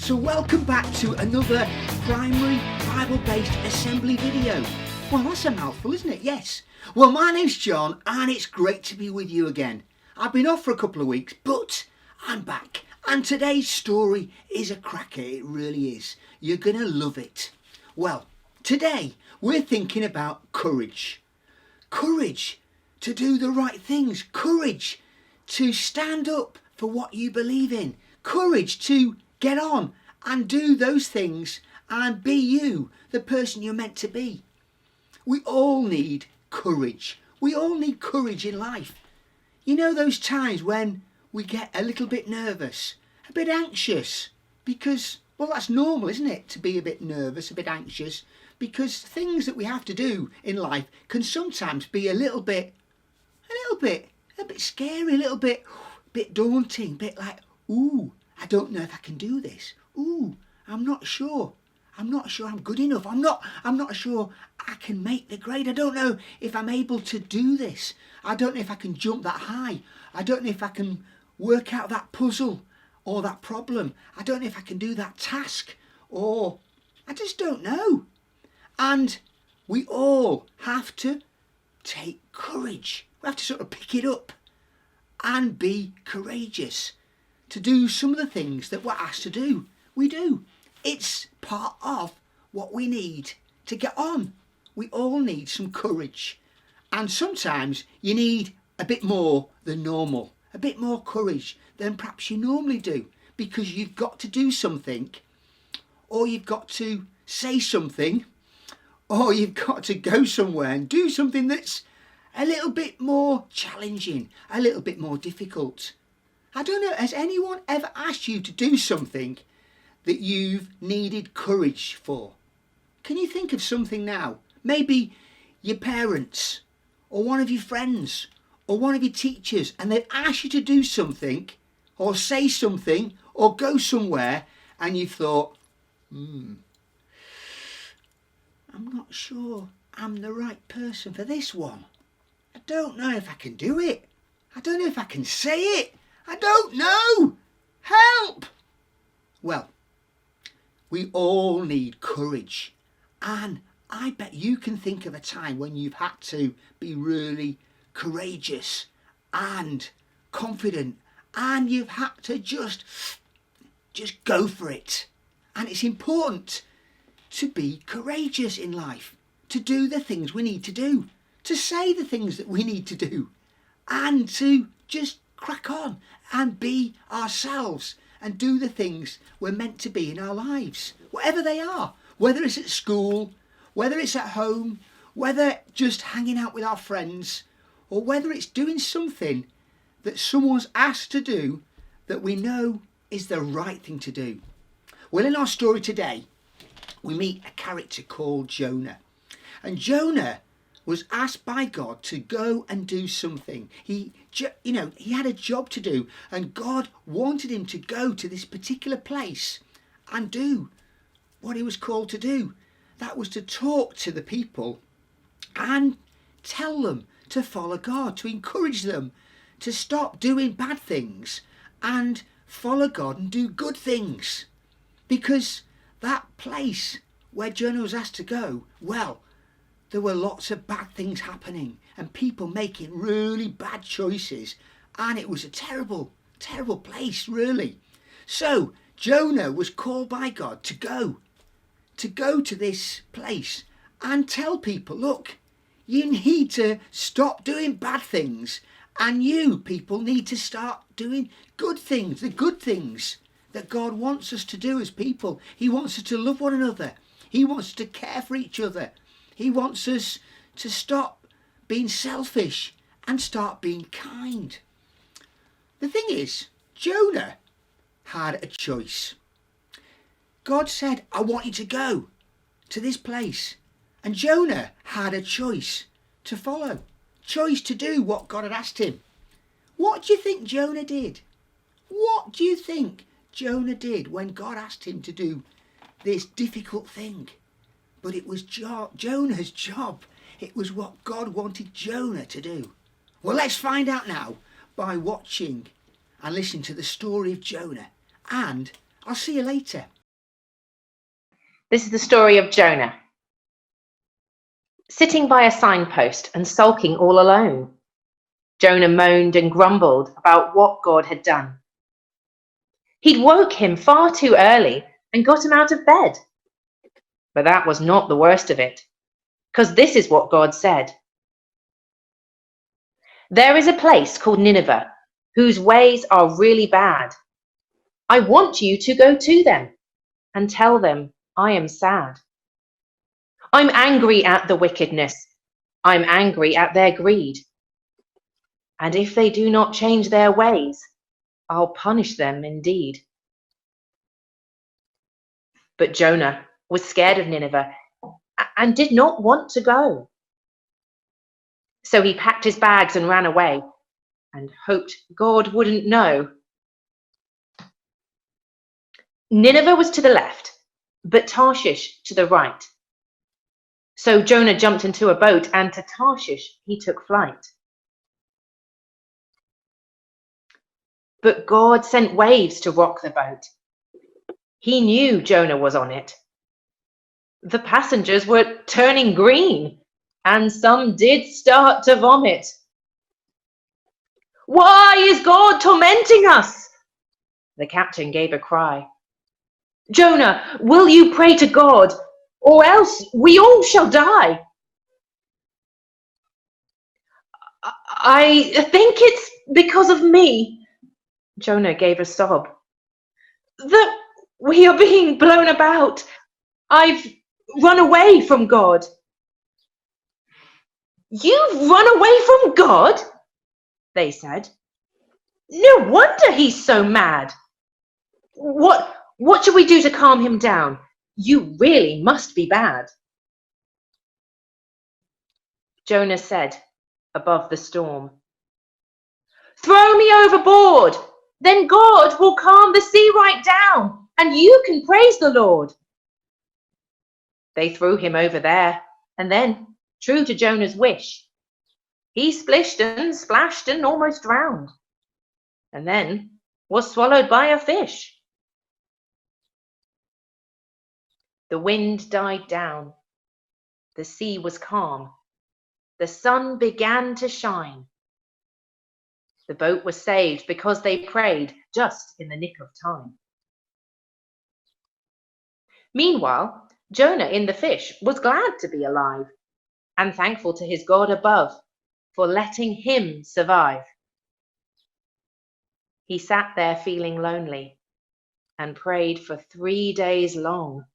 So welcome back to another primary Bible-based assembly video. Well, that's a mouthful, isn't it? Yes. Well, my name's John and it's great to be with you again. I've been off for a couple of weeks, but I'm back. And today's story is a cracker, it really is. You're going to love it. Well, today we're thinking about courage. Courage to do the right things. Courage to stand up for what you believe in. Courage to get on and do those things and be you, the person you're meant to be. We all need courage. We all need courage in life. You know those times when we get a little bit nervous, a bit anxious, because, well, that's normal, isn't it, to be a bit nervous, a bit anxious, because things that we have to do in life can sometimes be a bit scary, a bit daunting, a bit like, ooh, I don't know if I can do this. Ooh, I'm not sure I'm good enough. I'm not sure I can make the grade. I don't know if I'm able to do this. I don't know if I can jump that high. I don't know if I can work out that puzzle or that problem. I don't know if I can do that task, or I just don't know. And we all have to take courage. We have to sort of pick it up and be courageous to do some of the things that we're asked to do. We do. It's part of what we need to get on. We all need some courage. And sometimes you need a bit more than normal, a bit more courage than perhaps you normally do, because you've got to do something, or you've got to say something, or you've got to go somewhere and do something that's a little bit more challenging, a little bit more difficult. I don't know, has anyone ever asked you to do something that you've needed courage for? Can you think of something now? Maybe your parents, or one of your friends, or one of your teachers, and they've asked you to do something, or say something, or go somewhere, and you thought, I'm not sure I'm the right person for this one. I don't know if I can do it. I don't know if I can say it. I don't know. Help! Well, we all need courage. And I bet you can think of a time when you've had to be really courageous and confident, and you've had to just go for it. And it's important to be courageous in life, to do the things we need to do, to say the things that we need to do, and to just crack on and be ourselves and do the things we're meant to be in our lives, whatever they are, whether it's at school, whether it's at home, whether just hanging out with our friends, or whether it's doing something that someone's asked to do that we know is the right thing to do. Well, in our story today, we meet a character called Jonah. And Jonah was asked by God to go and do something. He had a job to do, and God wanted him to go to this particular place and do what he was called to do. That was to talk to the people and tell them to follow God, to encourage them to stop doing bad things and follow God and do good things. Because that place where Jonah was asked to go, well, there were lots of bad things happening and people making really bad choices, and it was a terrible, terrible place, really. So Jonah was called by God to go to this place and tell people, look, you need to stop doing bad things, and you people need to start doing good things, the good things that God wants us to do as people. He wants us to love one another. He wants us to care for each other. He wants us to stop being selfish and start being kind. The thing is, Jonah had a choice. God said, I want you to go to this place. And Jonah had a choice to follow, choice to do what God had asked him. What do you think Jonah did? What do you think Jonah did when God asked him to do this difficult thing? But it was Jonah's job. It was what God wanted Jonah to do. Well, let's find out now by watching and listening to the story of Jonah. And I'll see you later. This is the story of Jonah. Sitting by a signpost and sulking all alone, Jonah moaned and grumbled about what God had done. He'd woke him far too early and got him out of bed. But that was not the worst of it, because this is what God said. There is a place called Nineveh, whose ways are really bad. I want you to go to them and tell them I am sad. I'm angry at the wickedness. I'm angry at their greed. And if they do not change their ways, I'll punish them indeed. But Jonah was scared of Nineveh and did not want to go. So he packed his bags and ran away and hoped God wouldn't know. Nineveh was to the left, but Tarshish to the right. So Jonah jumped into a boat, and to Tarshish he took flight. But God sent waves to rock the boat. He knew Jonah was on it. The passengers were turning green, and some did start to vomit. "Why is God tormenting us?" The captain gave a cry. "Jonah, will you pray to God, or else we all shall die?" I think it's because of me," Jonah gave a sob, "that we are being blown about. I've run away from God." "You've run away from God?" they said. "No wonder he's so mad. What should we do to calm him down? You really must be bad." Jonah said above the storm, "Throw me overboard, then God will calm the sea right down, and you can praise the Lord." They threw him over there, and then, true to Jonah's wish, he splished and splashed and almost drowned, and then was swallowed by a fish. The wind died down. The sea was calm. The sun began to shine. The boat was saved because they prayed just in the nick of time. Meanwhile, Jonah in the fish was glad to be alive and thankful to his God above for letting him survive. He sat there feeling lonely and prayed for 3 days long.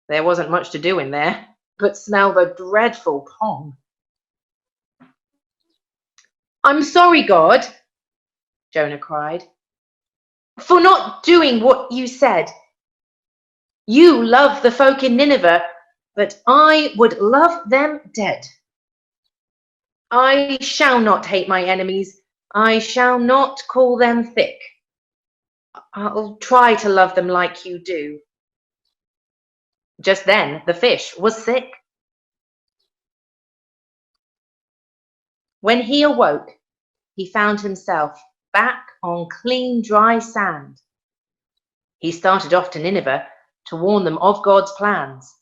There wasn't much to do in there but smell the dreadful pong. "I'm sorry, God," Jonah cried, "for not doing what you said. You love the folk in Nineveh, but I would love them dead. I shall not hate my enemies. I shall not call them thick. I'll try to love them like you do." Just then, the fish was sick. When he awoke, he found himself back on clean, dry sand. He started off to Nineveh to warn them of God's plans.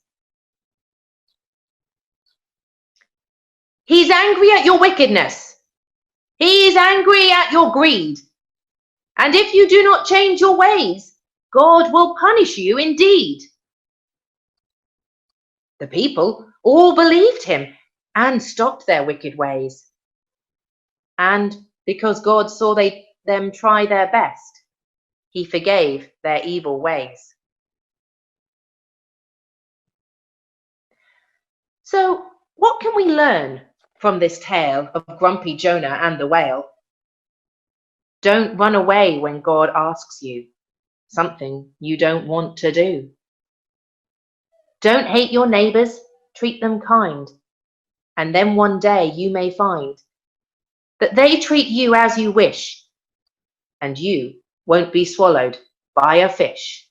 "He's angry at your wickedness. He's angry at your greed. And if you do not change your ways, God will punish you indeed." The people all believed him and stopped their wicked ways. And because God saw them try their best, he forgave their evil ways. So, what can we learn from this tale of grumpy Jonah and the whale? Don't run away when God asks you something you don't want to do. Don't hate your neighbours, treat them kind, and then one day you may find that they treat you as you wish, and you won't be swallowed by a fish.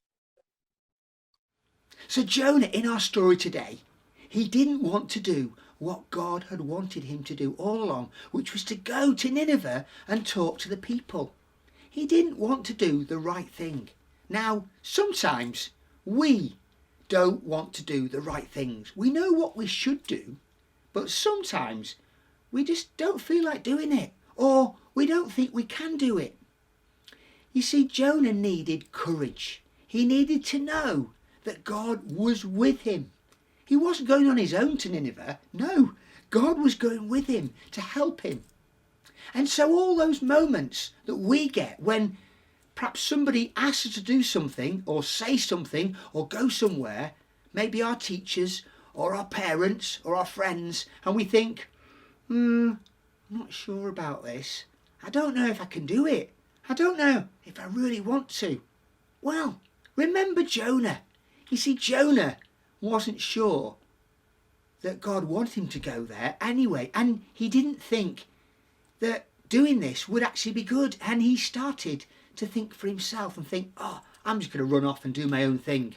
So Jonah in our story today, he didn't want to do what God had wanted him to do all along, which was to go to Nineveh and talk to the people. He didn't want to do the right thing. Now, sometimes we don't want to do the right things. We know what we should do, but sometimes we just don't feel like doing it, or we don't think we can do it. You see, Jonah needed courage. He needed to know that God was with him. He wasn't going on his own to Nineveh. No, God was going with him to help him. And so all those moments that we get when perhaps somebody asks us to do something or say something or go somewhere, maybe our teachers or our parents or our friends, and we think, I'm not sure about this. I don't know if I can do it. I don't know if I really want to. Well, remember Jonah. You see, Jonah wasn't sure that God wanted him to go there anyway, and he didn't think that doing this would actually be good, and he started to think for himself and think, I'm just going to run off and do my own thing.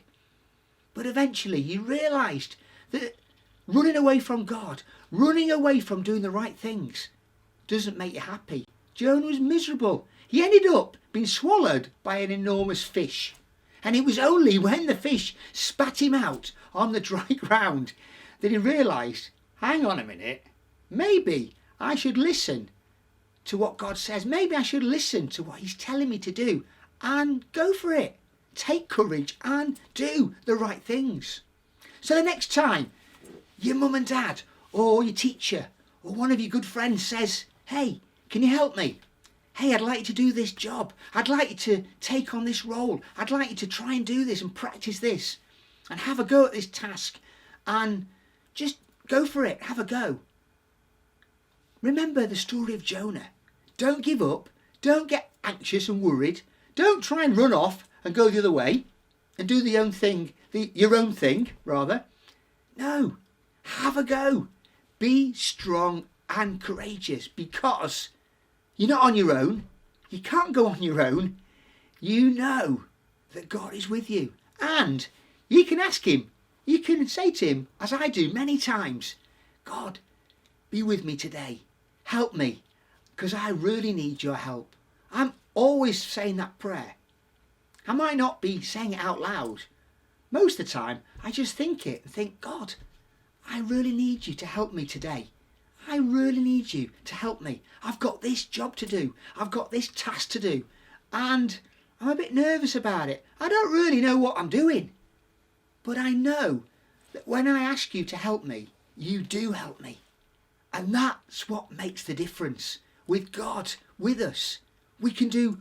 But eventually he realised that running away from God, running away from doing the right things, doesn't make you happy. Jonah was miserable. He ended up being swallowed by an enormous fish. And it was only when the fish spat him out on the dry ground that he realised, hang on a minute, maybe I should listen to what God says. Maybe I should listen to what he's telling me to do and go for it. Take courage and do the right things. So the next time your mum and dad or your teacher or one of your good friends says, hey, can you help me? Hey, I'd like you to do this job. I'd like you to take on this role. I'd like you to try and do this and practice this and have a go at this task and just go for it. Have a go. Remember the story of Jonah. Don't give up. Don't get anxious and worried. Don't try and run off and go the other way and do your own thing. No, have a go. Be strong and courageous, because you're not on your own. You can't go on your own. You know that God is with you, and you can ask him. You can say to him, as I do many times, God, be with me today. Help me, because I really need your help. I'm always saying that prayer. I might not be saying it out loud. Most of the time, I just think it and think, God, I really need you to help me today. I really need you to help me. I've got this job to do. I've got this task to do. And I'm a bit nervous about it. I don't really know what I'm doing. But I know that when I ask you to help me, you do help me. And that's what makes the difference. With God with us, we can do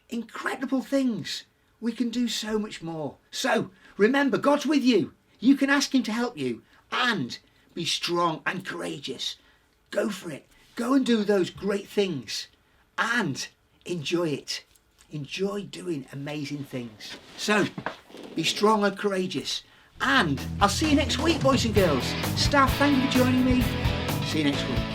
incredible things. We can do so much more. So remember, God's with you. You can ask him to help you and be strong and courageous. Go for it. Go and do those great things and enjoy it. Enjoy doing amazing things. So be strong and courageous. And I'll see you next week, boys and girls. Staff, thank you for joining me. See you next week.